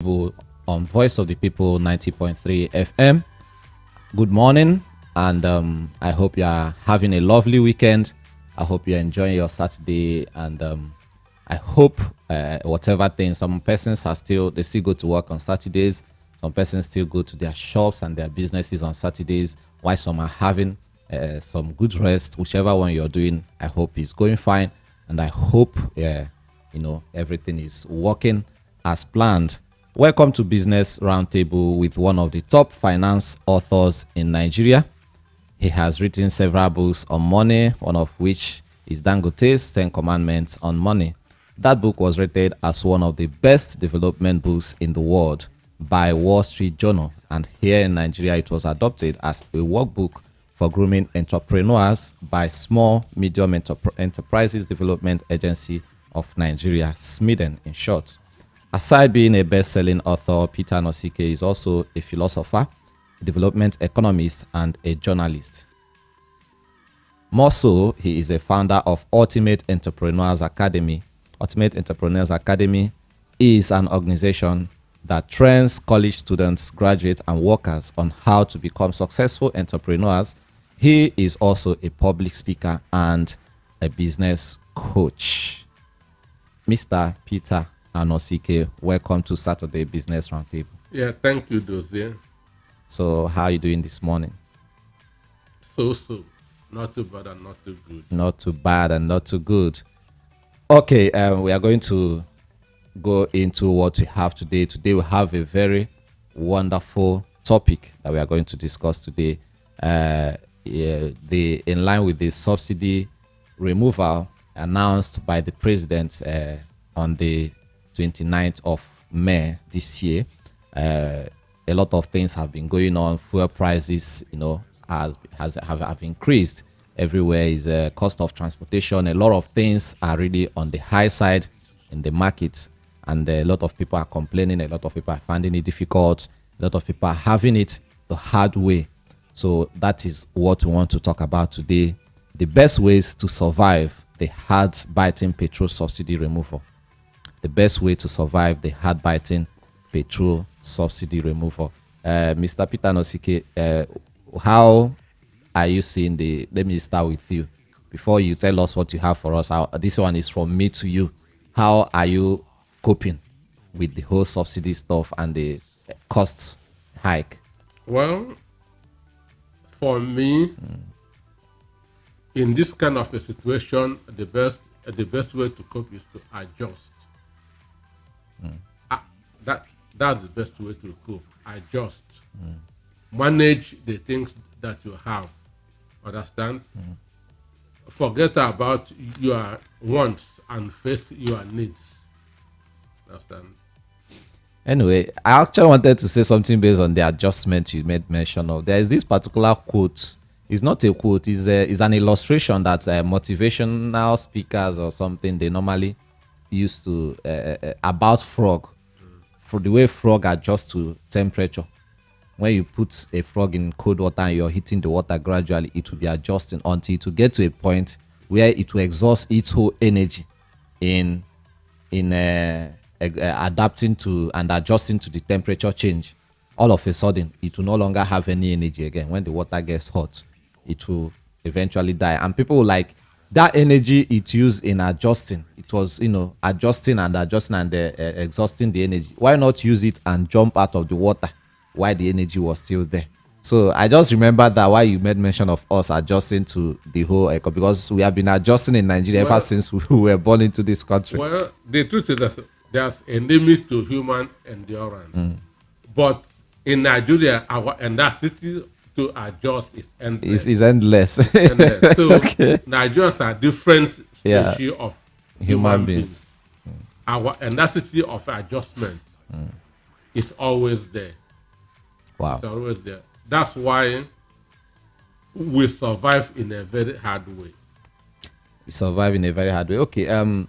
on Voice of the People 90.3 FM. Good morning, and I hope you are having a lovely weekend. I hope you're enjoying your Saturday, and I hope whatever thing, some persons are still go to work on Saturdays. Some persons still go to their shops and their businesses on Saturdays, while some are having some good rest. Whichever one you're doing, I hope is going fine, and I hope everything is working as planned. Welcome to Business Roundtable with one of the top finance authors in Nigeria. He has written several books on money, one of which is Dangote's 10 Commandments on Money. That book was rated as one of the best development books in the world by Wall Street Journal, and here in Nigeria it was adopted as a workbook for grooming entrepreneurs by Small Medium Enterprises Development Agency of Nigeria, SMEDEN in short. Aside being a best-selling author, Peter Nosike is also a philosopher, a development economist, and a journalist. More so, he is a founder of Ultimate Entrepreneurs Academy. Ultimate Entrepreneurs Academy is an organization that trains college students, graduates, and workers on how to become successful entrepreneurs. He is also a public speaker and a business coach. Mr. Peter Anosike, welcome to Saturday Business Roundtable. Yeah, thank you, Dozie. So, how are you doing this morning? So. Not too bad and not too good. Not too bad and not too good. Okay, we are going to go into what we have today. Today, we have a very wonderful topic that we are going to discuss today. In line with the subsidy removal announced by the president on the 29th of May this year. A lot of things have been going on. Fuel prices, have increased everywhere. Is a cost of transportation. A lot of things are really on the high side in the markets, and a lot of people are complaining. A lot of people are finding it difficult. A lot of people are having it the hard way. So that is what we want to talk about today. The best ways to survive the hard-biting petrol subsidy removal. The best way to survive the hard-biting petrol subsidy removal. Mr. Peter Nosike, how are you seeing let me start with you. Before you tell us what you have for us, this one is from me to you. How are you coping with the whole subsidy stuff and the cost hike? Well, for me, in this kind of a situation, the best way to cope is to adjust. That's the best way to cope. Adjust. Manage the things that you have. Understand? Forget about your wants and face your needs. Understand? Anyway, I actually wanted to say something based on the adjustment you made mention of. There is this particular quote. It's not a quote. It's an illustration that motivational speakers or something they normally use to about frog. For the way frog adjusts to temperature. When you put a frog in cold water and you're heating the water gradually, it will be adjusting until it will get to a point where it will exhaust its whole energy in adapting to and adjusting to the temperature change. All of a sudden, it will no longer have any energy again. When the water gets hot, it will eventually die. And people will like that energy it used in adjusting. It was, adjusting and exhausting the energy. Why not use it and jump out of the water while the energy was still there? So I just remember that why you made mention of us adjusting to the whole because we have been adjusting in Nigeria ever since we were born into this country. Well, the truth is that there's a limit to human endurance. But in Nigeria, our endurance to adjust is endless. It's endless. So okay. Nigerians are different species of human beings. Our necessity of adjustment is always there. Wow. It's always there. That's why we survive in a very hard way. We survive in a very hard way. Okay.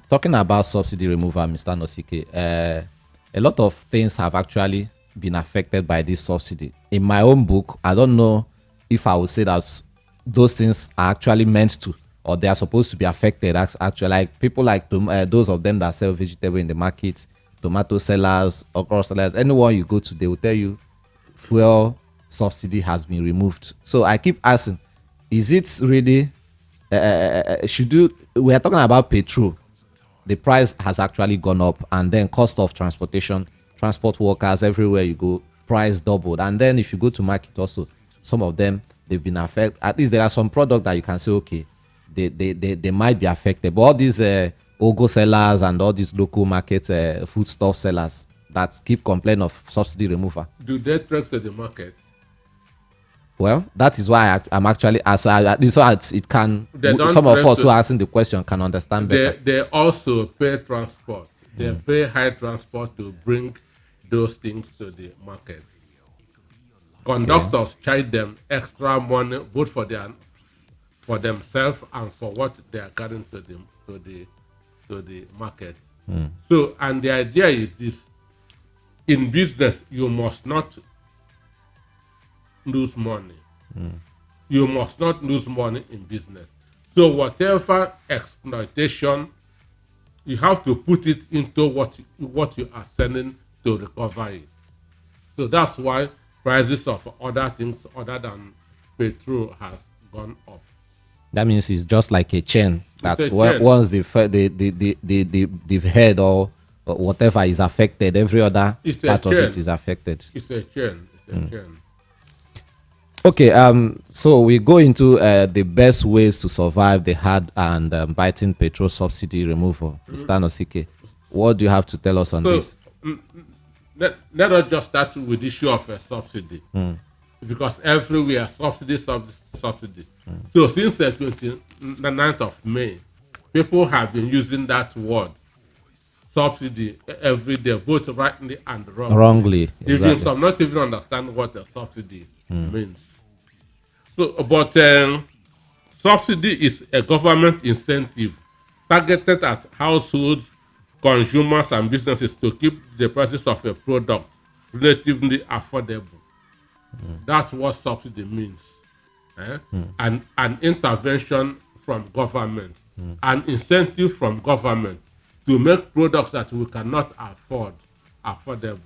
Talking about subsidy removal, Mr. Nosike, a lot of things have actually been affected by this subsidy. In my own book, I don't know if I would say that those things are actually meant to, or they are supposed to be affected. Actually, like people like those of them that sell vegetable in the market, tomato sellers, okra sellers, anyone you go to, they will tell you fuel subsidy has been removed. So I keep asking, is it really should you? We are talking about petrol. The price has actually gone up, and then cost of transportation, transport workers everywhere you go, price doubled. And then if you go to market also, some of them, they've been affected. At least there are some products that you can say, okay, they might be affected. But all these ogo sellers and all these local market foodstuff sellers that keep complaining of subsidy removal. Do they track to the market? Well, that is why I'm actually asking. This so it can. Some of us who are asking the question can understand better. They also pay transport. They pay high transport to bring those things to the market. Conductors charge them extra money, both for themselves and for what they are carrying to the market. So, and the idea is this: in business, you must not lose money. You must not lose money in business. So whatever exploitation, you have to put it into what you are selling to recover it. So that's why prices of other things other than petrol has gone up. That means it's just like a chain. That chain. Once the head or whatever is affected, every other part of it is affected. It's a chain. It's a chain. Okay, so we go into the best ways to survive the hard and biting petrol subsidy removal. Mr. Nosike, what do you have to tell us on this? Let us just start with the issue of a subsidy. Because everywhere, subsidy. So since the 29th of May, people have been using that word, subsidy, every day, both rightly and wrongly. Exactly. Even some not even understand what a subsidy means. So, but subsidy is a government incentive targeted at households, consumers, and businesses to keep the prices of a product relatively affordable. That's what subsidy means. And an intervention from government, an incentive from government to make products that we cannot afford affordable.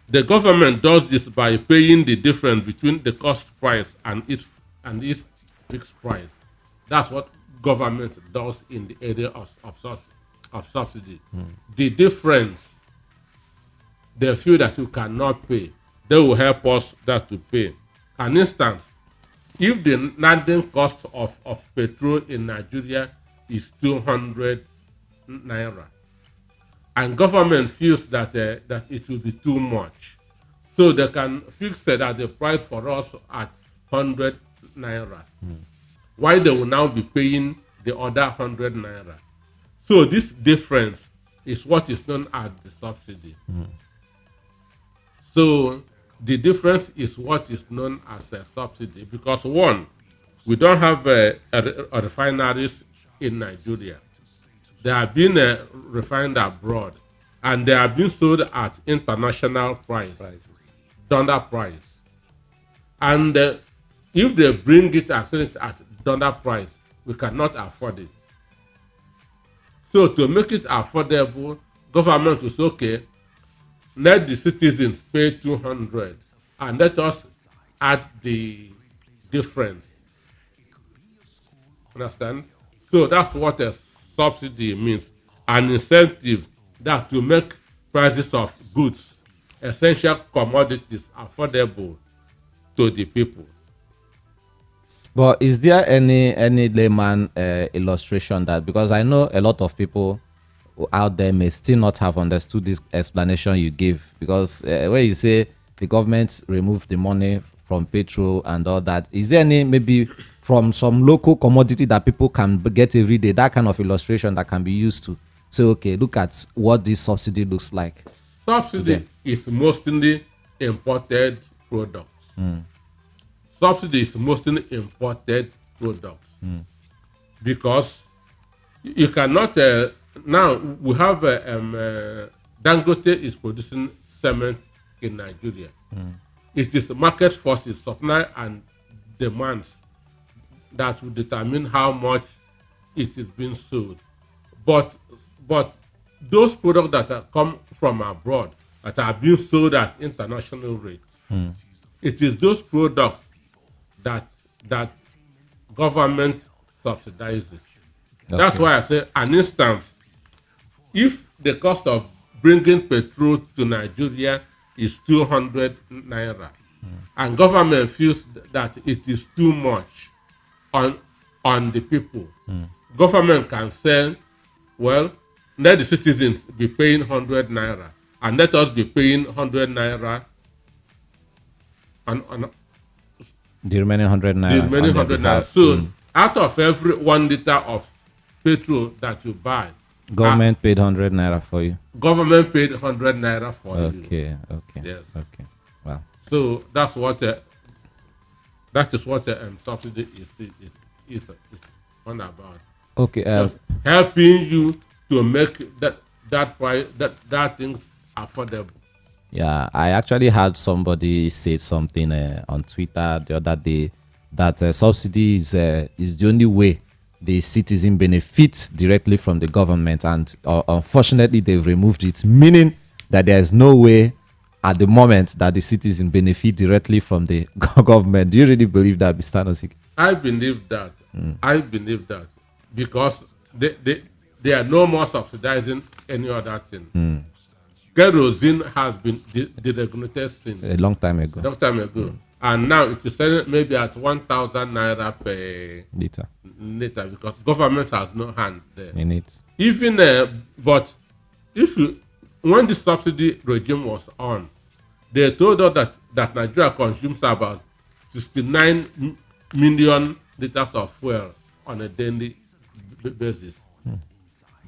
The government does this by paying the difference between the cost price and its fixed price. That's what government does in the area of subsidy. The difference, they feel that you cannot pay, they will help us that to pay. An instance, if the landing cost of petrol in Nigeria is 200 naira, and government feels that it will be too much, so they can fix it at the price for us at 100 naira. Why they will now be paying the other 100 naira? So this difference is what is known as the subsidy. So the difference is what is known as a subsidy, because one, we don't have a refineries in Nigeria. They are being refined abroad, and they are being sold at international prices, dollar price. And if they bring it and sell it at dollar price, we cannot afford it. So to make it affordable, government will say, okay, let the citizens pay 200 and let us add the difference. Understand? So that's what a subsidy means. An incentive that to make prices of goods, essential commodities, affordable to the people. But is there any layman illustration that, because I know a lot of people out there may still not have understood this explanation you give, because when you say the government removed the money from petrol and all that, is there any maybe from some local commodity that people can get every day, that kind of illustration that can be used to say, okay, look at what this subsidy looks like? Subsidy is mostly imported products. Subsidy is mostly imported products because you cannot. Now we have Dangote is producing cement in Nigeria. It is market forces, supply and demands, that will determine how much it is being sold. But those products that come from abroad that are being sold at international rates, it is those products that government subsidizes. That's Okay. why I say an instance, if the cost of bringing petrol to Nigeria is 200 naira, and government feels that it is too much on the people, government can say, well, let the citizens be paying 100 naira, and let us be paying 100 naira on The remaining 100 the naira remaining on their 100 naira. behalf. So out of every 1 liter of petrol that you buy, Government paid 100 naira for you. government paid 100 naira for you. Okay. Okay. Yes. Okay. Wow. So that's what that is what subsidy is on about. Okay. Just helping you to make that price that things affordable. Yeah, I actually had somebody say something on Twitter the other day that subsidy is the only way the citizen benefits directly from the government, and unfortunately they've removed it, meaning that there is no way at the moment that the citizen benefit directly from the government. Do you really believe that, Mr. Nosik? I believe that. I believe that because they are no more subsidizing any other thing. Kerosene has been deregulated since A long time a ago. long time ago, and now it is selling maybe at 1,000 naira per Later liter because government has no hand there. in it. Even but if you when the subsidy regime was on, they told us that Nigeria consumes about 69 million liters of fuel on a daily basis.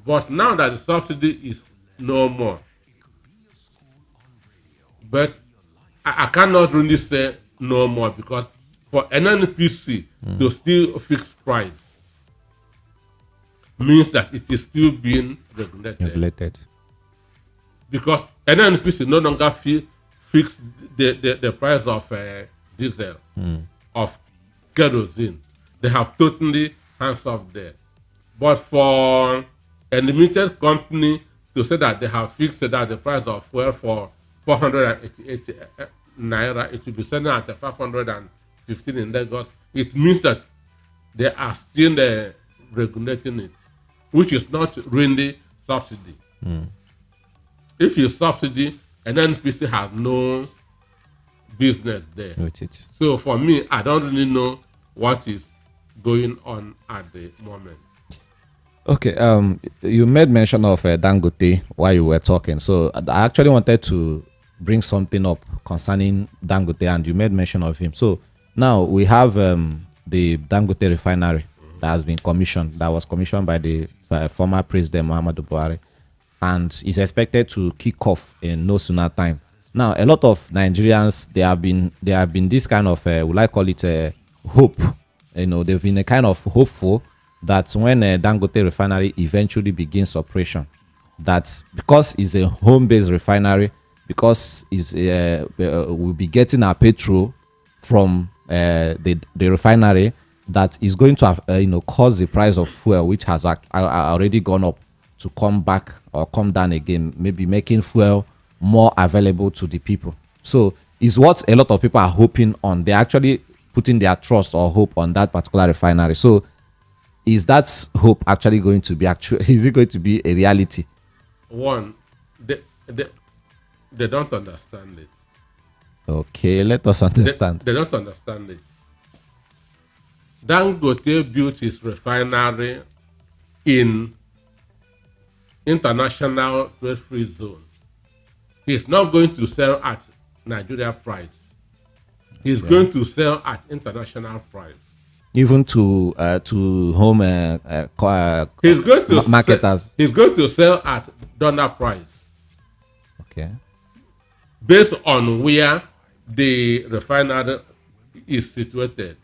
But now that the subsidy is no more, but I cannot really say no more because for NNPC to still fix price means that it is still being regulated. Because NNPC no longer fix the price of diesel, of kerosene. They have totally hands off there. But for a limited company to say that they have fixed that the price of fuel for 488 naira, it will be selling at 515 in Lagos, it means that they are still regulating it, which is not really subsidy. If you subsidy, an NPC has no business there. With it. So for me, I don't really know what is going on at the moment. Okay, you made mention of Dangote while you were talking. So I actually wanted to bring something up concerning Dangote, and you made mention of him. So now we have the Dangote refinery that has been commissioned, that was commissioned by the former president Muhammadu Buhari, and is expected to kick off in no sooner time. Now, a lot of Nigerians, they have been this kind of, will I call it hope? You know, they've been a kind of hopeful that when Dangote refinery eventually begins operation, that because it's a home-based refinery, because we'll be getting our petrol from the refinery, that is going to have, cause the price of fuel, which has already gone up, to come back or come down again, maybe making fuel more available to the people. So is what a lot of people are hoping on. They're actually putting their trust or hope on that particular refinery. So is that hope actually going to be is it going to be a reality? One, they don't understand it. Okay, let us understand. They don't understand it. Dangote built his refinery in international trade-free zone. He's not going to sell at Nigeria price. He's going to sell at international price. Even to home He's going to marketers. He's going to sell at dollar price. Okay. Based on where the refinery is situated.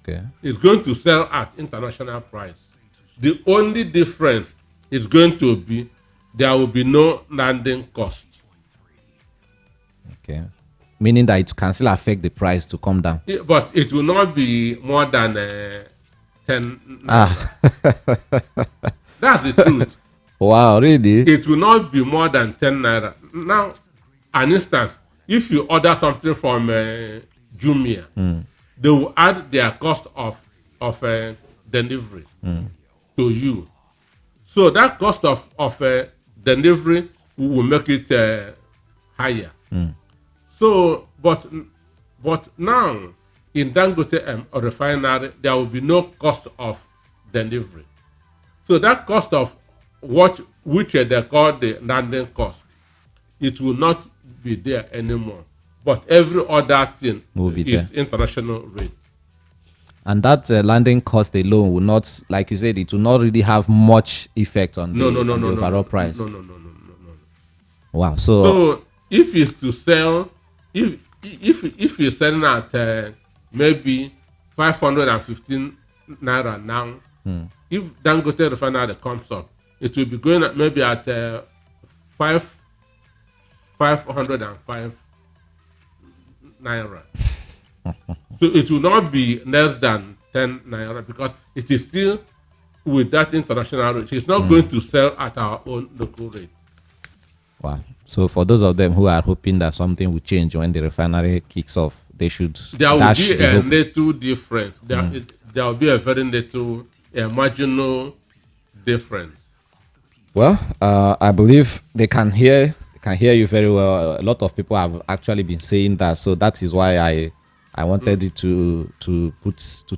Okay. He's going to sell at international price. The only difference is going to be there will be no landing cost. Okay. Meaning that it can still affect the price to come down. But it will not be more than 10. Ah. That's the truth. Wow, really? It will not be more than 10 naira. Now, an instance, if you order something from Jumia, they will add their cost of delivery to you. So that cost of delivery will make it higher. So, but now in Dangote refinery, there will be no cost of delivery. So that cost of which they call the landing cost, it will not be there anymore. But every other thing is international rate. And that landing cost alone will not, like you said, it will not really have much effect on the overall price. No. Wow. So if it's to sell, if you're selling at maybe 515 naira now, if Dangote refinery comes up, it will be going at maybe at 505 naira. So it will not be less than 10 naira because it is still with that international rate. It's not going to sell at our own local rate. Wow. So for those of them who are hoping that something will change when the refinery kicks off, they should. There will be a little difference. There will be a very little marginal difference. Well, I believe they can hear you very well. A lot of people have actually been saying that, so that is why I wanted it to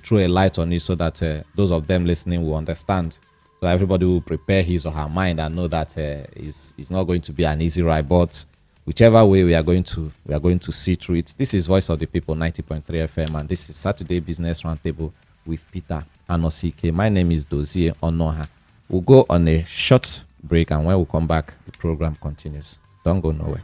throw a light on it so that those of them listening will understand. So everybody will prepare his or her mind and know that it's not going to be an easy ride. But whichever way we are going to see through it. This is Voice of the People 90.3 FM, and this is Saturday Business Roundtable with Peter Anosike. My name is Dozie Onoha. We'll go on a short break, and when we come back, the program continues. Don't go nowhere.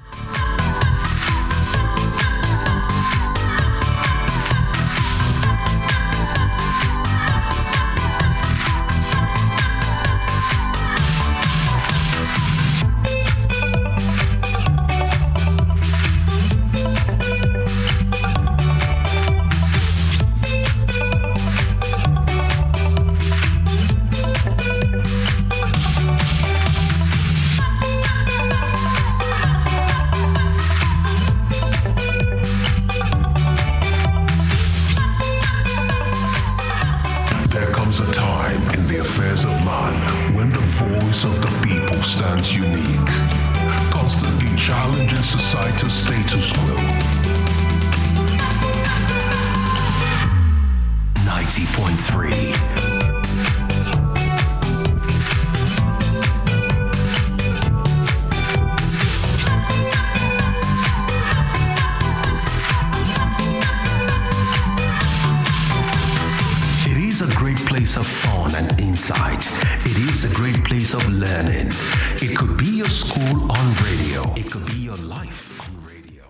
Unique, constantly challenging society's status quo. 90.3. Place of fun and insight. It is a great place of learning. It could be your school on radio. It could be your life on radio.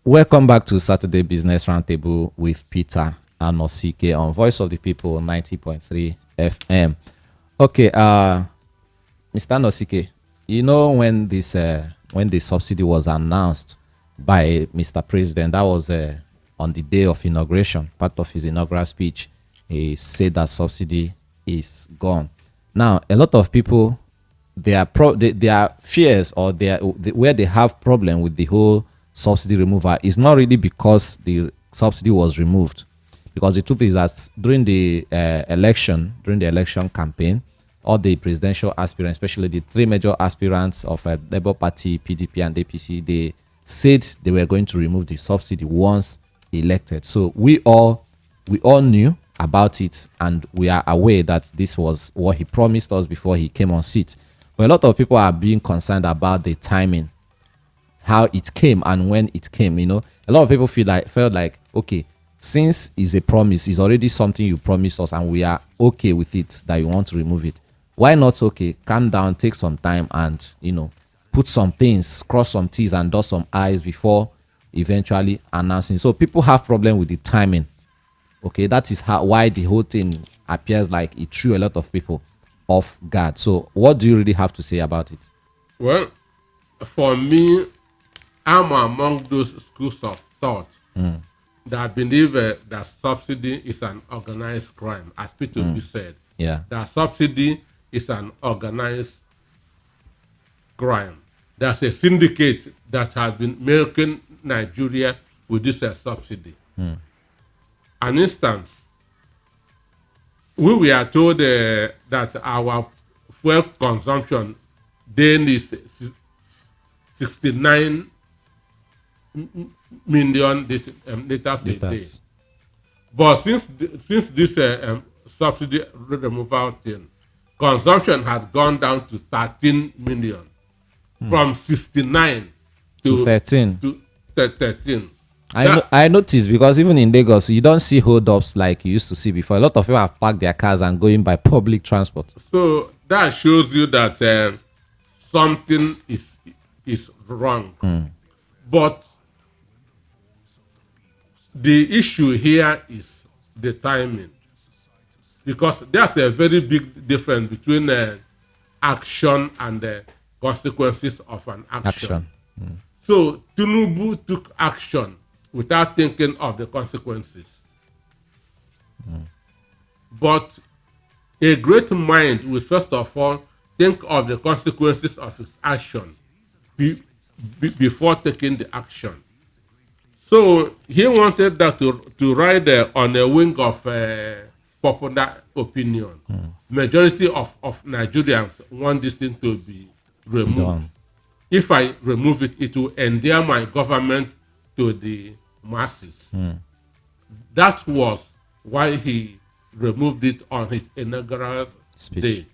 Welcome back to Saturday Business Roundtable with Peter Anosike on Voice of the People 90.3 FM. Okay, Mr. Anosike, you know when the subsidy was announced by Mr. President, that was on the day of inauguration, part of his inaugural speech. He said that subsidy is gone. Now, a lot of people, their fears or where they have problem with the whole subsidy removal is not really because the subsidy was removed. Because the truth is that during the election campaign, all the presidential aspirants, especially the three major aspirants of Labour Party, PDP, and APC, they said they were going to remove the subsidy once elected. So we all knew about it, and we are aware that this was what he promised us before he came on seat. But a lot of people are being concerned about the timing, how it came and when it came. You know, a lot of people felt like, okay, since it's a promise, it's already something you promised us, and we are okay with it that you want to remove it. Why not? Okay, calm down, take some time, and put some things, cross some T's and dot some I's before eventually announcing. So people have problem with the timing. Okay, that is why the whole thing appears like it threw a lot of people off guard. So what do you really have to say about it? Well, for me, I'm among those schools of thought that believe that subsidy is an organized crime, as Tinubu said. Yeah. That subsidy is an organized crime. There's a syndicate that has been milking Nigeria with this subsidy. An instance, we were told that our fuel consumption then is 69 million liters a day. But since this subsidy removal thing, consumption has gone down to 13 million, from 69 to 13. To 13. I noticed, because even in Lagos, you don't see hold-ups like you used to see before. A lot of people have parked their cars and going by public transport. So that shows you that something is wrong. But the issue here is the timing, because there's a very big difference between action and the consequences of an action. So Tinubu took action without thinking of the consequences. But a great mind will first of all think of the consequences of his action before taking the action. So he wanted that to ride on a wing of popular opinion. Majority of Nigerians want this thing to be removed. If I remove it, it will endear my government to the masses. That was why he removed it on his inaugural day,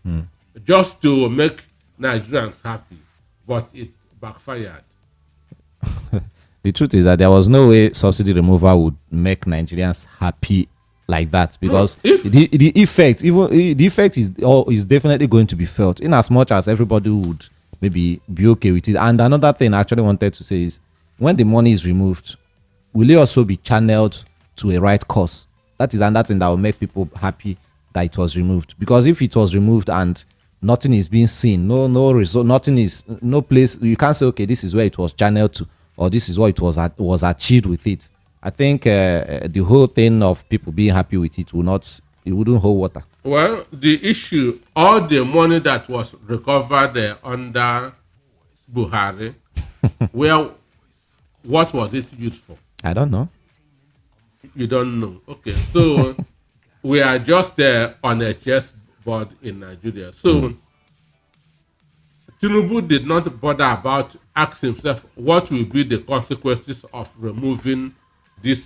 just to make Nigerians happy. But it backfired. The truth is that there was no way subsidy removal would make Nigerians happy like that, because the effect is definitely going to be felt, in as much as everybody would maybe be okay with it. And another thing I actually wanted to say is, when the money is removed, will it also be channeled to a right cause? That is another thing that will make people happy that it was removed. Because if it was removed and nothing is being seen, no result, nothing is, no place, you can't say, okay, this is where it was channeled to, or this is what it was achieved with it. I think the whole thing of people being happy with it wouldn't hold water. Well, the issue, all the money that was recovered under Buhari, well, what was it used for? I don't know. You don't know. Okay, so we are just on a chessboard in Nigeria. So Tinubu did not bother about asking himself what will be the consequences of removing this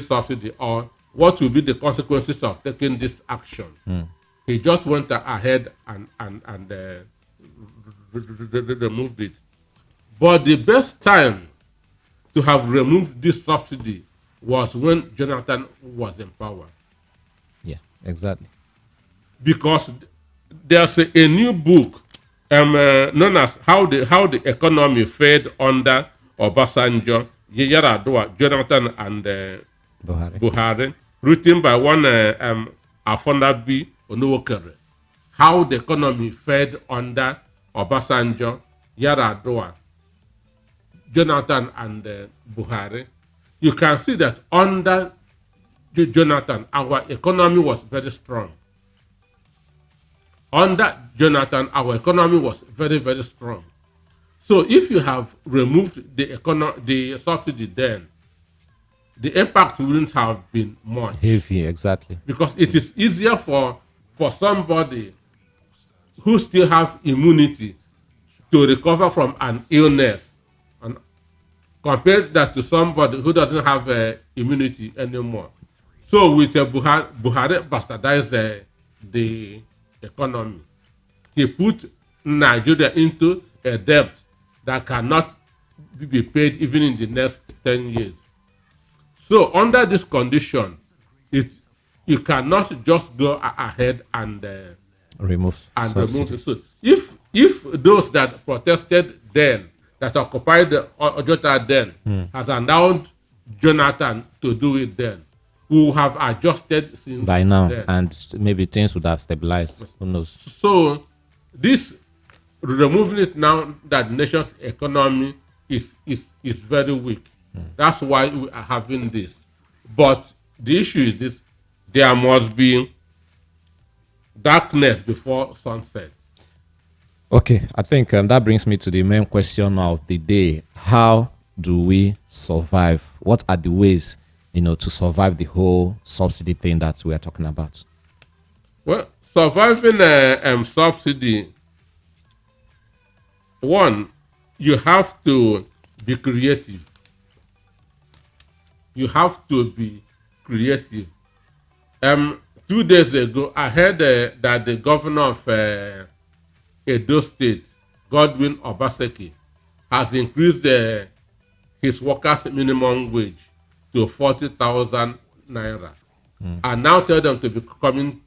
subsidy, or what will be the consequences of taking this action. He just went ahead and removed it. But the best time to have removed this subsidy was when Jonathan was in power. Yeah, exactly. Because there's a new book known as How the Economy Fared Under Obasanjo, Yaradua, Jonathan, and Buhari, written by one Afonabi Onowokere. How the economy fared under Obasanjo, Yaradua, Jonathan, and Buhari. You can see that under Jonathan, our economy was very strong. Under Jonathan, our economy was very, very strong. So if you have removed the subsidy, then the impact wouldn't have been much. Heavy, exactly. Because it is easier for somebody who still have immunity to recover from an illness, and compare that to somebody who doesn't have immunity anymore. So with Buhari bastardized the economy. He put Nigeria into a debt that cannot be paid even in the next 10 years. So under this condition, you cannot just go ahead and remove it. So if those that protested then, that occupied Ojota then, has allowed Jonathan to do it then, we will have adjusted since by now then. And maybe things would have stabilized. Who knows? So this removing it now that the nation's economy is very weak. That's why we are having this. But the issue is this: there must be darkness before sunset. Okay, I think that brings me to the main question of the day. How do we survive? What are the ways, to survive the whole subsidy thing that we are talking about? Well, surviving a subsidy, one, you have to be creative. You have to be creative. 2 days ago, I heard that the governor of Edo State, Godwin Obaseki, has increased his workers' minimum wage to 40,000 naira, and now tell them to be coming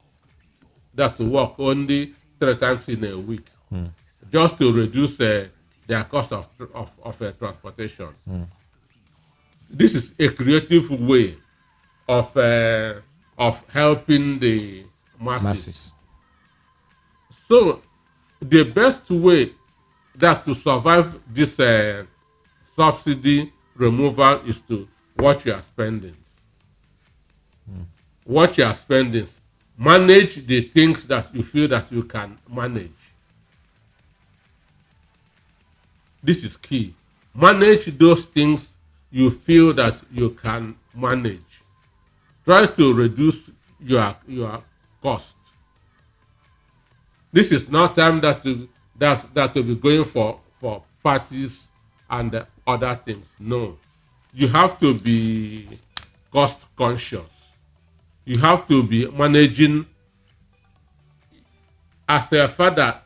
just to work only 3 times in a week, just to reduce their cost of transportation. This is a creative way of helping the masses. So the best way that's to survive this subsidy removal is to watch your spendings. Watch your spendings. Manage the things that you feel that you can manage. This is key. Manage those things you feel that you can manage. Try to reduce your cost. This is not time that to be going for parties and other things. No, you have to be cost conscious. You have to be managing. As a father,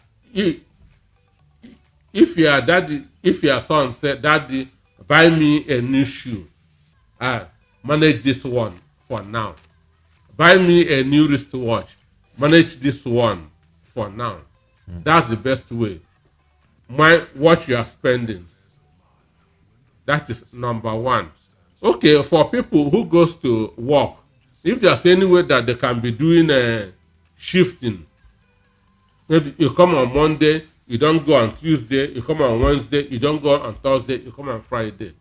if your son said, "Daddy, buy me a new shoe," manage this one for now. Buy me a new wristwatch. Manage this one for now. That's the best way. Watch your spendings. That is number one. Okay, for people who goes to work, if there's any way that they can be doing shifting, maybe you come on Monday, you don't go on Tuesday, you come on Wednesday, you don't go on Thursday, you come on Friday.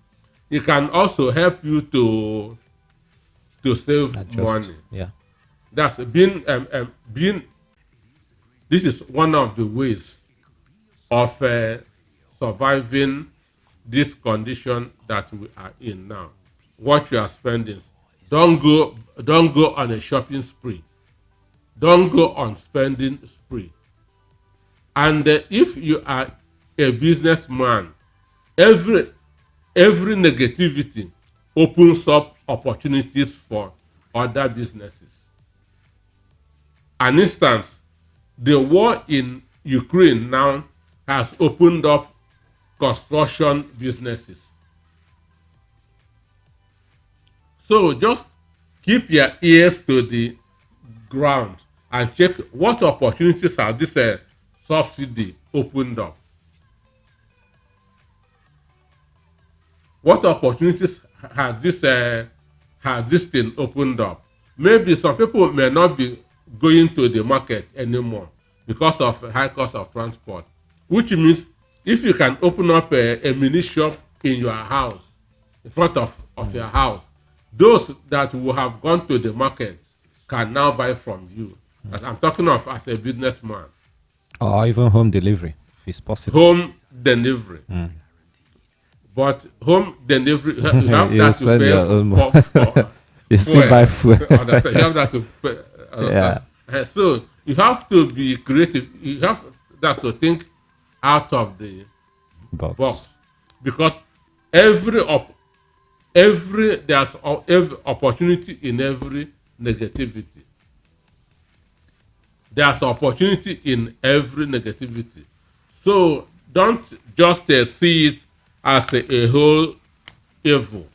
It can also help you to save money. Yeah. That's being. This is one of the ways of surviving this condition that we are in now. Watch your spendings. Don't go on a shopping spree. Don't go on spending spree. And if you are a businessman, every negativity opens up opportunities for other businesses. An instance, the war in Ukraine now has opened up construction businesses. So just keep your ears to the ground and check what opportunities have this subsidy opened up. What opportunities has this thing opened up? Maybe some people may not be going to the market anymore because of high cost of transport, which means if you can open up a mini shop in your house, in front of your house, those that will have gone to the market can now buy from you. As I'm talking of as a businessman. Or even home delivery, if it's possible. Home delivery. But home delivery, you have You that to spend pay your own for You still buy food. You have that to pay. Yeah. So you have to be creative. You have that to think out of the box, because every opportunity in every negativity. There's opportunity in every negativity. So don't just see it as a whole evil.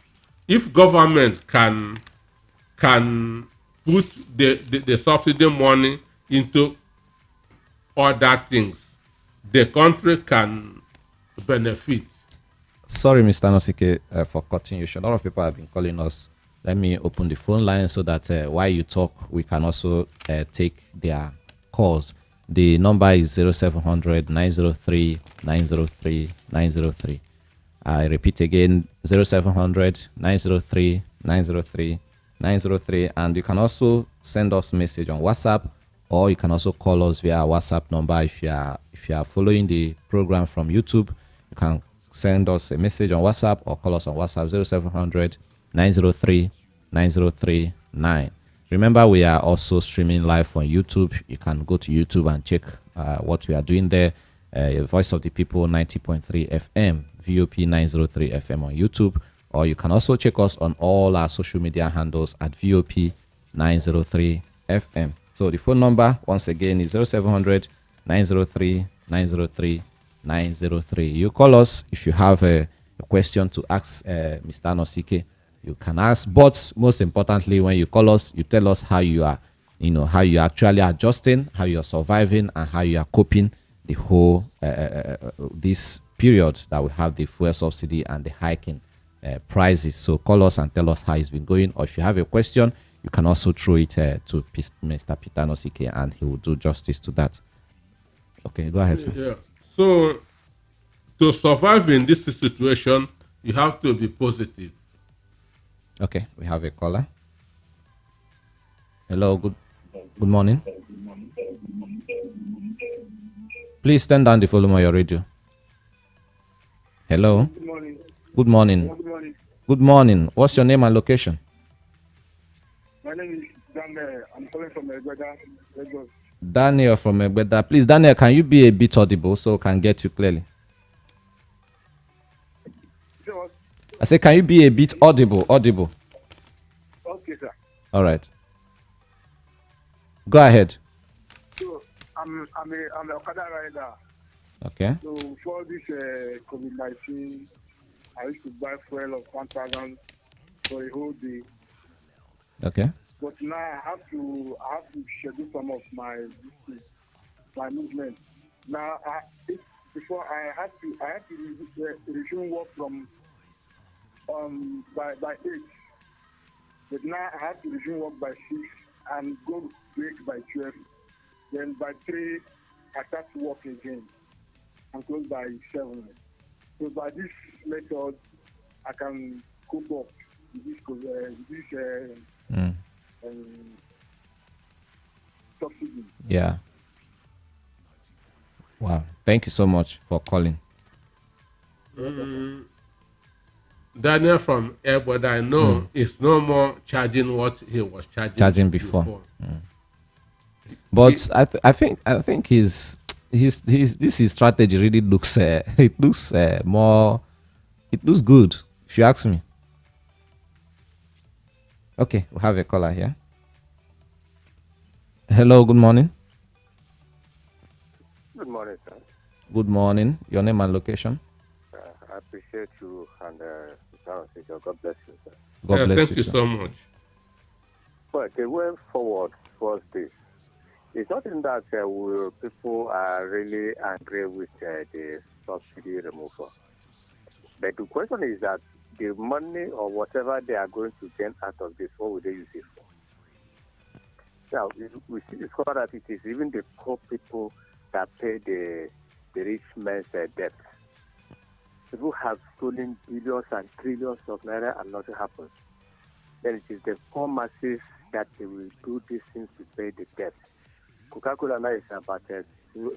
If government can put the subsidy money into other things, the country can benefit. Sorry, Mr. Nosike, for cutting you short. A lot of people have been calling us. Let me open the phone line so that while you talk, we can also take their calls. The number is 0700 903 903 903. I repeat again, 0700 903 903 903. And you can also send us message on WhatsApp or you can also call us via our WhatsApp number. If you are following the program from YouTube, you can send us a message on WhatsApp or call us on WhatsApp 0700 903 9039. Remember, we are also streaming live on YouTube. You can go to YouTube and check what we are doing there. Voice of the People 90.3 FM, VOP 903 FM on YouTube, or you can also check us on all our social media handles at VOP 903 FM. So the phone number once again is 0700 903 903 903. You call us if you have a question to ask Mr. Anosike. You can ask, but most importantly, when you call us, you tell us how you are, how you are actually adjusting, how you are surviving, and how you are coping the whole this period that we have the fuel subsidy and the hiking prices. So call us and tell us how it's been going, or if you have a question, you can also throw it to Mr. Peter Nosike, and he will do justice to that. Okay, go ahead, sir. Yeah. So to survive in this situation, you have to be positive. Okay, we have a caller. Hello, good morning. Please turn down the volume on your radio. Hello. Good morning. Good morning. Good morning. Good morning. What's your name and location? My name is Daniel. I'm calling from Egbeda, Lagos. Daniel from Egbeda. Please, Daniel, can you be a bit audible so I can get you clearly? I say, can you be a bit audible? Okay, sir. All right. Go ahead. So I'm a Okada rider. Okay. So before this COVID-19, I used to buy fuel of 1,000 for a whole day. Okay. But now I have to schedule some of my movement. Now before I had to resume work from by 8. But now I have to resume work by 6 and go break by 12. Then by 3 I start to work again and close by 7. So by this method I can cope up with this subsidy. Yeah. Wow. Thank you so much for calling. Daniel from Airport, I know, is no more charging what he was charging before. But I think his strategy really looks it looks good, if you ask me. Okay, we have a caller here. Hello, good morning. Good morning, sir. Good morning. Your name and location? I appreciate you and God bless you, sir. God bless you. Thank you so much. Well, the way forward was this. It's not in that people are really angry with the subsidy removal. But the question is that the money or whatever they are going to gain out of this, what will they use it for? Now, we see discover that it is even the poor people that pay the rich man's debt. People have stolen billions and trillions of naira and nothing happens. Then it is the poor masses that they will do these things to pay the debt. Coca-Cola now is about,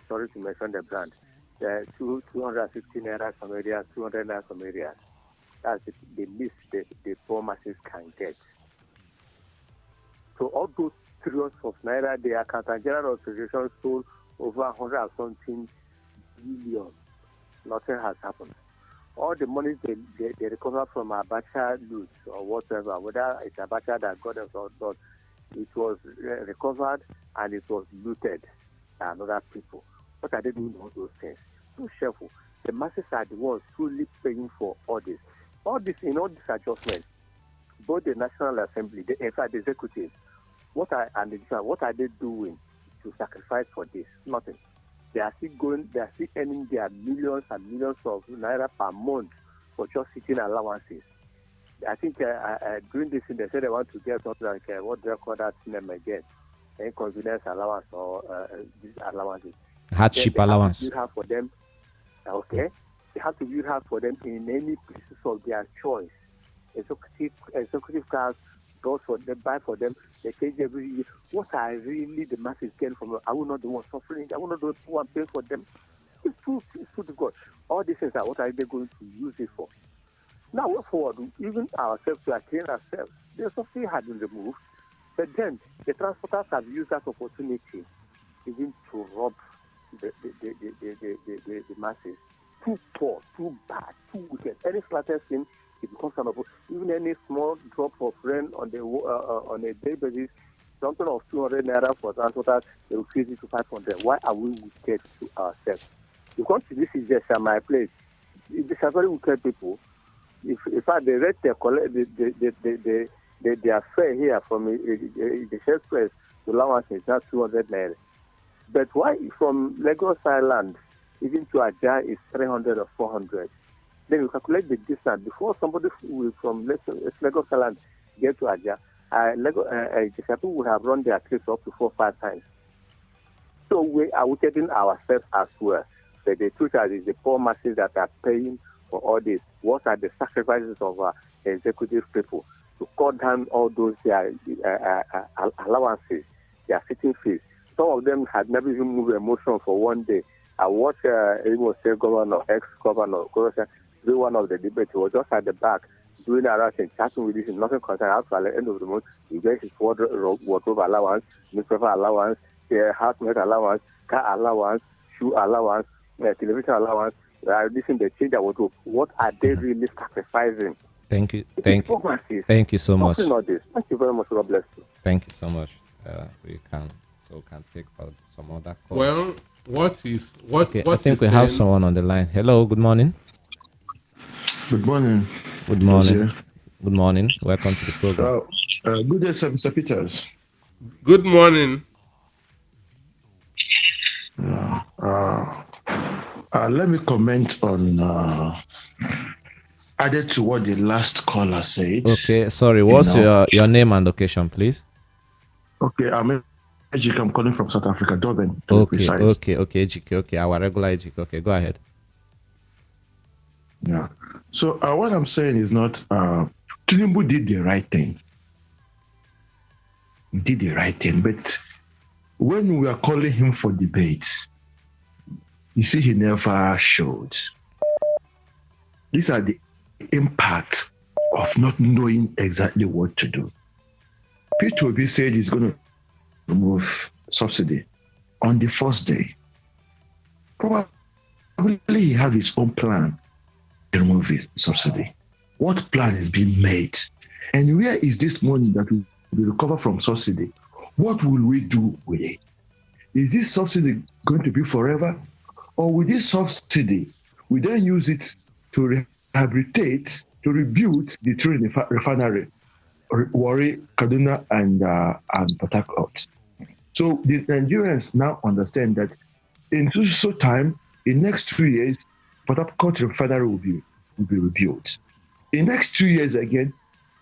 sorry to mention the brand, 250 naira some areas, 200 naira some areas. That's the least the poor masses can get. So all those trillions of naira, the Accountant General Association sold over 100 and something billion. Nothing has happened. All the money they recover from Abacha loot or whatever, whether it's Abacha that got us or not, it was recovered and it was looted by other people. What are they doing with all those things? Too shameful. The masses are the ones truly paying for all this. All this, in all these adjustments, both the National Assembly, in fact, the executive, what are they doing to sacrifice for this? Nothing. They are still earning their millions and millions of naira per month for just sitting allowances. I think during this thing, they said they want to get something like, what do they call that name again? Inconvenience allowance or these allowances. Hardship allowance. They have to build for them. Okay. They have to build for them in any places of their choice. Executive cars, goes for them, buy for them. they change every year. What are really the masses getting from? I will not the one suffering. I will not the one paying for them. It's too difficult. All these things are what are they going to use it for? Now, way forward, even ourselves to train ourselves. The subsidy had been removed, but then the transporters have used that opportunity even to rob the masses. Too poor, too bad, too wicked. Any slightest thing, it becomes an opportunity. Even any small drop of rain on a day basis, something of 200 naira for transporters, they will increase it to 500. Why are we wicked to ourselves? Because this is just my place. These are very wicked people. If they rate their fare here from the share price to allowance is not 200 naira. But why from Lagos Island even to Ajah is 300 or 400? Then you calculate the distance before somebody from Lagos Island get to Ajah. The people would have run their trips up to 4 or 5 times. So we are wickeding ourselves as well. But the truth is the poor masses that are paying for all this. What are the sacrifices of our executive people to cut down all those their allowances, their sitting fees? Some of them had never even moved a motion for one day. I watched State Governor, ex-governor, do one of the debates. He was just at the back doing around and chatting with this, nothing concerned. After the end of the month, he gets his wardrobe allowance, newspaper allowance, housemate allowance, car allowance, shoe allowance, television allowance. Listen, they change their wardrobe. What are they really sacrificing? Thank you so much. Thank you very much. God bless you. Thank you so much. We can take some other calls. Well, I think we have someone on the line. Hello, good morning. Good morning. Good morning. Good morning. Welcome to the program. Good day, sir, Mr. Peters. Good morning. Let me comment on added to what the last caller said. Okay, sorry. What's your name and location, please? Okay, I'm calling from South Africa, Durban. Okay, Ejike. Okay, our regular Ejike. Okay, go ahead. Yeah. So what I'm saying is not Tinubu did the right thing. He did the right thing, but when we are calling him for debates, you see, he never showed. These are the impact of not knowing exactly what to do. P2B said he's going to remove subsidy on the first day. Probably he has his own plan to remove his subsidy. What plan is being made? And where is this money that will be recovered from subsidy? What will we do with it? Is this subsidy going to be forever? Or with this subsidy, we then use it to rehabilitate, to rebuild the three refinery, Warri, Kaduna, and Port Harcourt. So the Nigerians now understand that in so time, in next 3 years, Port Harcourt refinery will be rebuilt. In next 2 years again,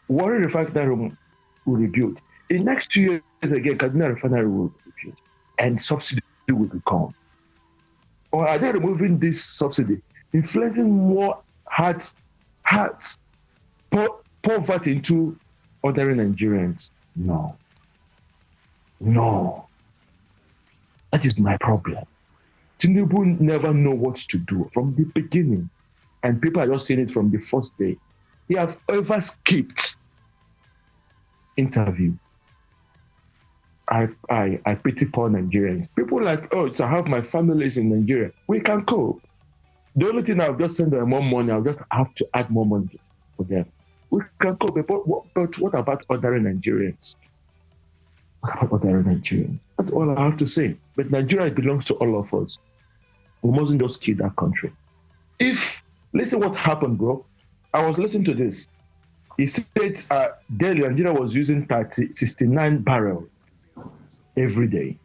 Warri refinery will be rebuilt. In next 2 years again, Kaduna refinery will be rebuilt, and subsidy will be gone. Or are they removing this subsidy, inflating more poverty into ordinary Nigerians? No. That is my problem. Tinubu never know what to do from the beginning, and people are just saying it from the first day. He have ever skipped interview. I pity poor Nigerians. People like, I have my families in Nigeria. We can cope. The only thing I've just sent them more money, I'll just have to add more money for them. We can cope. But what about other Nigerians? That's all I have to say. But Nigeria belongs to all of us. We mustn't just kill that country. Listen what happened, bro. I was listening to this. He said Delhi, Nigeria was using 69 barrels every day.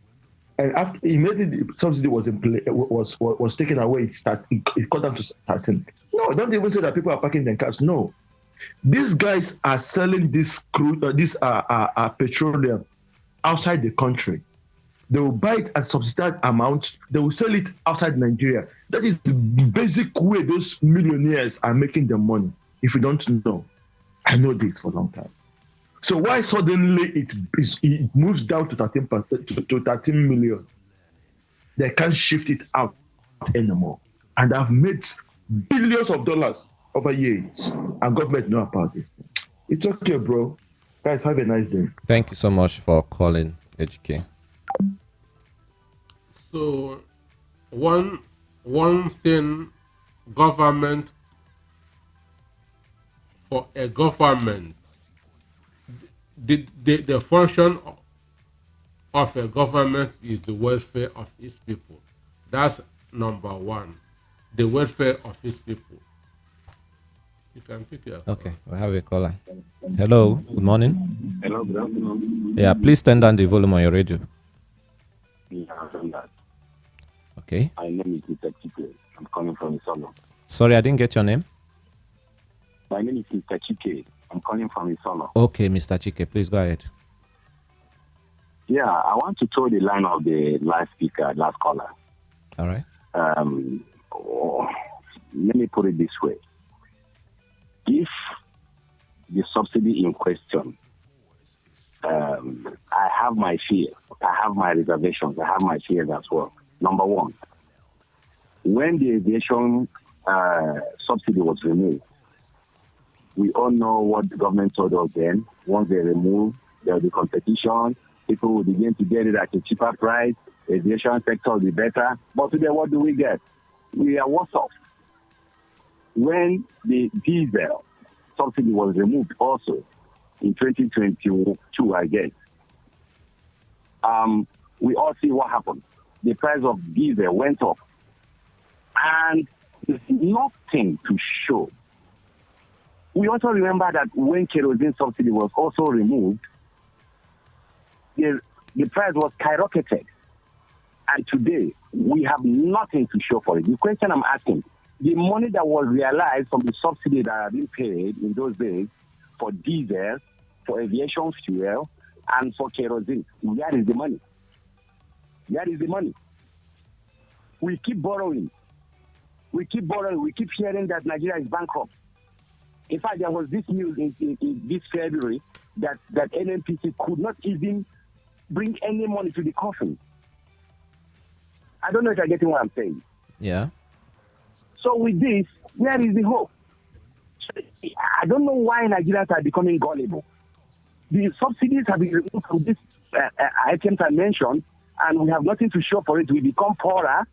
And after immediately the subsidy was taken away, it cut down to 13. No, don't even say that people are parking their cars. No. These guys are selling this crude, petroleum outside the country. They will buy it at subsidized amounts. They will sell it outside Nigeria. That is the basic way those millionaires are making their money. If you don't know, I know this for a long time. So why suddenly it moves down to 13% to 13 million? They can't shift it out anymore, and I've made billions of dollars over years, and government know about this. It's okay, bro. Guys, have a nice day. Thank you so much for calling, HK. So one thing government for a government, the function of a government is the welfare of its people. That's number one. The welfare of its people. You can pick it up. Okay, we have a caller. Hello, good morning. Hello, good afternoon. Yeah, please turn down the volume on your radio. Yeah, I'm that. Okay. My name is Mr. Chike. I'm coming from Isolo. Sorry, I didn't get your name. My name is Mr. Chike. I'm calling from Isolo. Okay, Mr. Chike, please go ahead. Yeah, I want to throw the line of the last speaker, last caller. All right. Let me put it this way. If the subsidy in question, I have my fear, I have my reservations, I have my fears as well. Number one, when the aviation subsidy was removed, we all know what the government told us then. Once they remove, there will be competition. People will begin to get it at a cheaper price. The aviation sector will be better. But today, what do we get? We are worse off. When the diesel subsidy was removed also in 2022, I guess, we all see what happened. The price of diesel went up. And there's nothing to show. We also remember that when kerosene subsidy was also removed, the price was skyrocketed. And today, we have nothing to show for it. The question I'm asking, the money that was realized from the subsidy that had been paid in those days for diesel, for aviation fuel, and for kerosene, where is the money? Where is the money? We keep borrowing. We keep borrowing. We keep hearing that Nigeria is bankrupt. In fact, there was this news in this February that NNPC could not even bring any money to the coffin. I don't know if you're getting what I'm saying. Yeah. So with this, where is the hope? I don't know why Nigerians are becoming gullible. The subsidies have been removed from these items I mentioned, and we have nothing to show for it. We become poorer.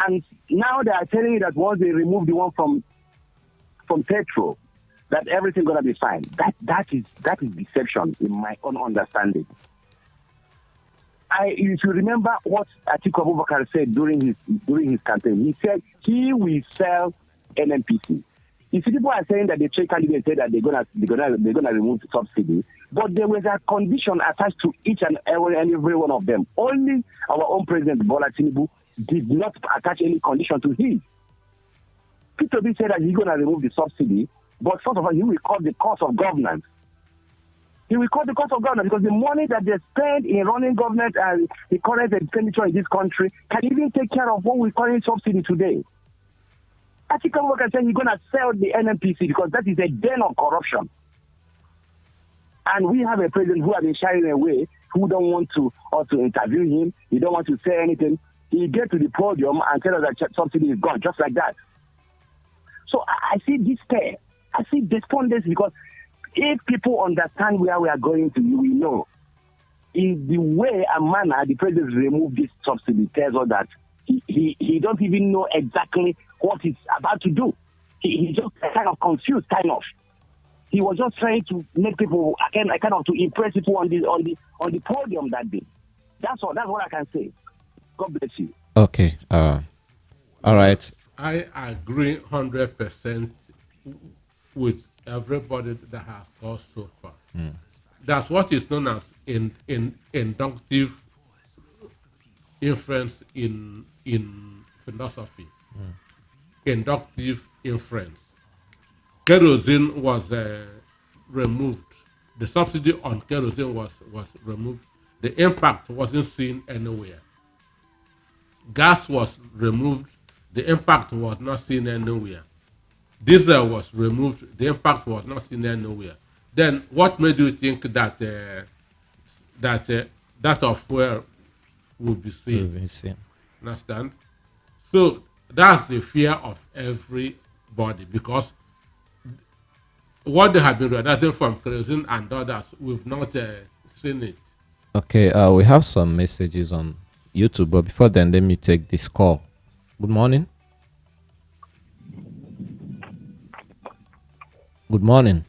And now they are telling you that once they remove the one from petrol, that everything's gonna be fine. That is deception in my own understanding. If you remember what Atiku Abubakar said during his campaign, he said he will sell NNPC. You see, people are saying that the three candidates said that they're gonna remove the subsidy, but there was a condition attached to each and every one of them. Only our own president Bola Tinubu did not attach any condition to his. Peter B said that he's gonna remove the subsidy, but first of all, he will cut the cost of governance. He will cut the cost of governance because the money that they spend in running government and the current expenditure in this country can even take care of what we call it subsidy today. Atiku Abubakar said he's going to sell the NNPC because that is a den of corruption. And we have a president who has been shying away, who don't want to interview him. He don't want to say anything. He get to the podium and tell us that subsidy is gone, just like that. So I see despair. I see despondency because if people understand where we are going to, we know. In the way and manner the president removed this subsidy tells us that he don't even know exactly what he's about to do. He just kind of confused, kind of. He was just trying to make people kind of to impress people on the podium that day. That's all. That's what I can say. God bless you. Okay. All right. I agree 100% with everybody that has called so far. That's what is known as inductive inference in philosophy. Inductive inference. Kerosene was removed. The subsidy on kerosene was removed. The impact wasn't seen anywhere. Gas was removed. The impact was not seen anywhere. Diesel was removed. The impact was not seen anywhere. Then what made you think that that of fuel would be safe? We'll see. Understand? So that's the fear of everybody because what they have been realizing from kerosene and others, we've not seen it. Okay, we have some messages on YouTube, but before then, let me take this call. Good morning. Good morning.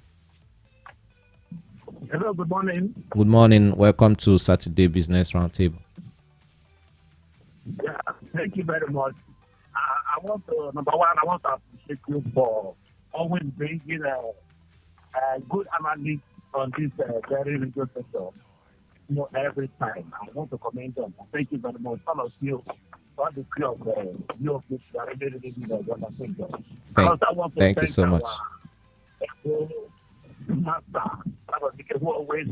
Hello, good morning. Good morning. Welcome to Saturday Business Roundtable. Yeah, thank you very much. I want to, number one, I want to appreciate you for always bringing a good analysis on this very radio sector. You know, every time. I want to commend them. Thank you very much. All of you, all the crew of your people, are really, really good. Thank you. I also want to Thank you so much. Master, who always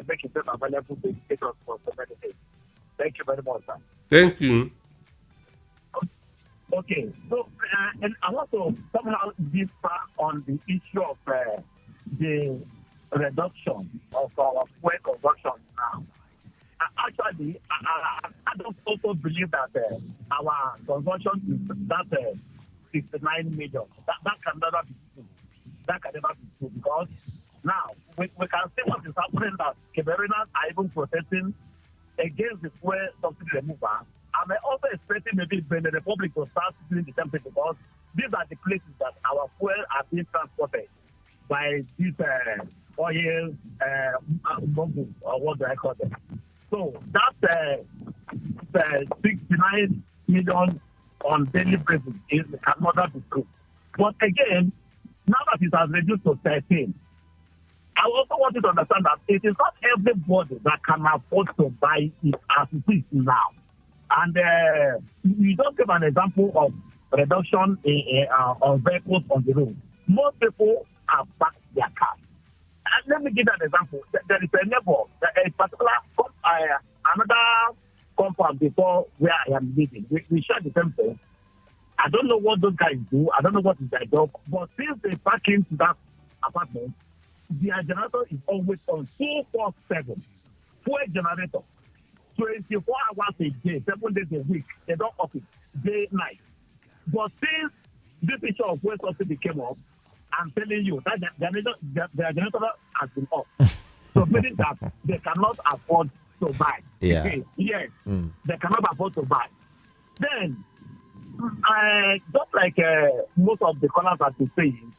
make himself available to take us for so many things. Thank you very much, sir. Thank you. Okay, so and I want to somehow differ on the issue of the reduction of our fuel consumption now. Actually, I don't also believe that our consumption is that 69 million. That can never be true. That can never be true because now we can see what is happening that Cameroonians are even protesting against the fuel subsidy removal. I'm also expecting maybe the Republic to start doing the same thing because these are the places that our fuel are being transported by these oil moguls, or what do I call them. So that's 69 million on daily basis is cannot be true. But again, now that it has reduced to 13, I also want you to understand that it is not everybody that can afford to buy it as it is now. And we just give an example of reduction of vehicles on the road. Most people have parked their cars. And let me give an example. There is a neighbor, a particular another compound before where I am living. We share the same thing. I don't know what those guys do. I don't know what is their job. But since they park into that apartment, their generator is always on 247. Fuel generator. 24 hours a day, 7 days a week. They don't off it day, night. But since this issue of fuel subsidy came up, I'm telling you that their generator has been off. So meaning that they cannot afford to buy. Yeah. Okay. Yes. They cannot afford to buy. Then, just like most of the callers have been saying,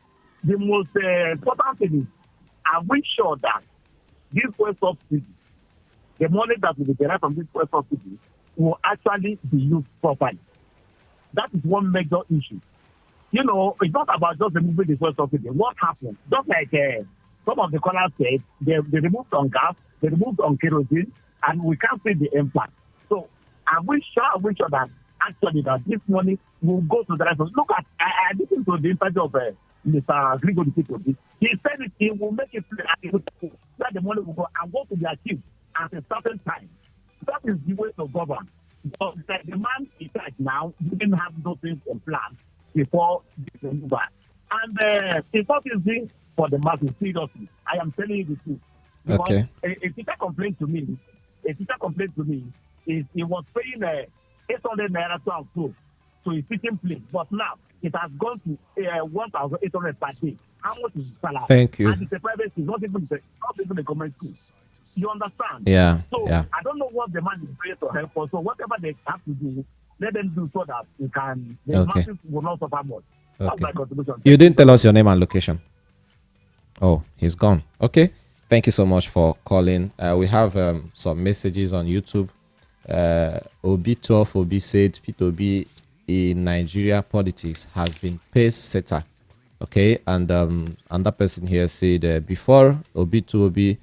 the most important thing is, are we sure that this fuel subsidy, the money that will be derived from this fuel subsidy, will actually be used properly? That is one major issue. You know, it's not about just removing the fuel subsidy. What happened? Just like some of the callers said, they removed on gas, they removed on kerosene, and we can't see the impact. So, are we sure that actually that this money will go to the rest of? Look at, I listened to the interview of Mr. Grigori Titobi. He said he will make it clear that the money will go and go to be achieved at a certain time. That is the way to govern. But the man in charge now didn't have those things in plan before the removal. And it's not easy for the masses, seriously. I am telling you the truth. Because Okay. a teacher complained to me, is he was paying 800 naira to approve to his teaching place, but now it has gone to 1,800 per day. How much is the salary? Thank you. And it's a private school, not even a government school. You understand? Yeah. So Yeah. I don't know what the man is doing to help us. So whatever they have to do, let them do so that the Okay. masses will not suffer much. That's Okay. my contribution. You didn't tell us your name and location. Oh, he's gone. Okay. Thank you so much for calling. We have some messages on YouTube. Obi12 Obi said P2B in Nigeria politics has been pace setter. Okay, and another person here said before Obi2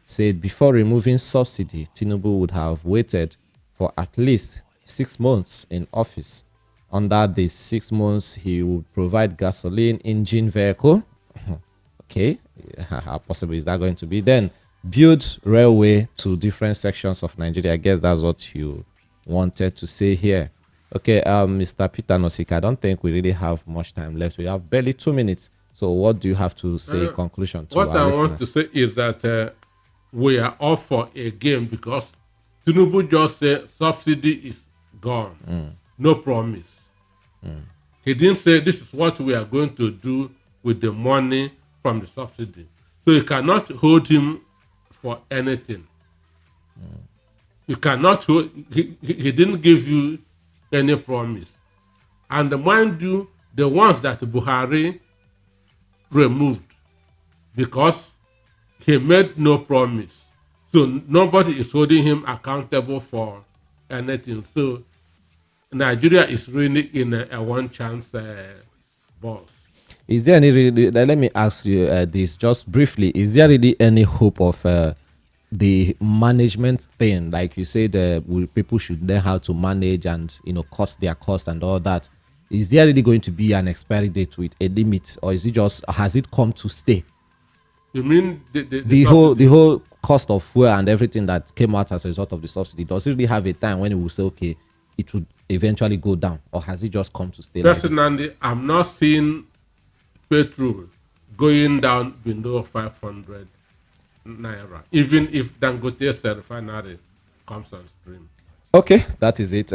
said before removing subsidy, Tinubu would have waited for at least 6 months in office. Under the 6 months, he would provide gasoline engine vehicle. Okay, how possible is that going to be? Then build railway to different sections of Nigeria. I guess that's what you wanted to say here. Okay, Mr. Peter Nosika, I don't think we really have much time left. We have barely 2 minutes So what do you have to say in conclusion to What our I listeners? want to say is that we are all for a game because Tinubu just said subsidy is gone. No promise. He didn't say this is what we are going to do with the money from the subsidy. So you cannot hold him for anything. You cannot hold, he didn't give you any promise. And mind you, the ones that Buhari removed because he made no promise. So nobody is holding him accountable for anything. So Nigeria is really in a one-chance boss. Is there any really, let me ask you this just briefly. Is there really any hope of the management thing? Like you said, people should learn how to manage and, cost their cost and all that. Is there really going to be an expiry date with a limit, or is it just, has it come to stay? You mean The whole cost of fuel and everything that came out as a result of the subsidy, does it really have a time when it will say, okay, it would eventually go down, or has it just come to stay? Personally, I'm not seeing petrol going down below 500 naira, even if Dangote's refinery comes on stream. Okay, that is it.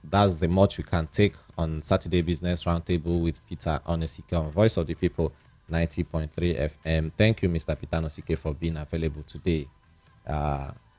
That's the much we can take on Saturday Business Roundtable with Peter Onesike on Voice of the People 90.3 FM. Thank you, Mr. Peter Onesike, for being available today.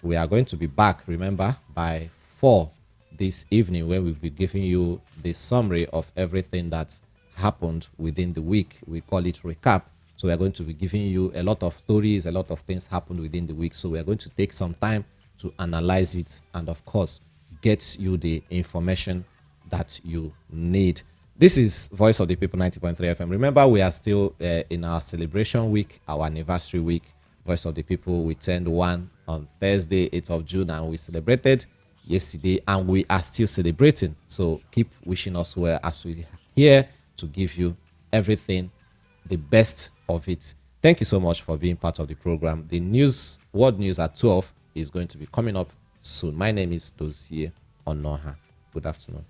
We are going to be back, remember, by 4 this evening, where we'll be giving you the summary of everything that happened within the week. We call it recap. So we are going to be giving you a lot of stories, a lot of things happened within the week. So we are going to take some time to analyze it and, of course, get you the information that you need. This is Voice of the People 90.3 FM. Remember, we are still in our celebration week, our anniversary week. Voice of the People, we turned 1 on Thursday, 8th of June, and we celebrated yesterday, and we are still celebrating. So keep wishing us well as we are here to give you everything, the best of it. Thank you so much for being part of the program. The news, world news at 12 is going to be coming up soon. My name is Dozie Onoha. Good afternoon.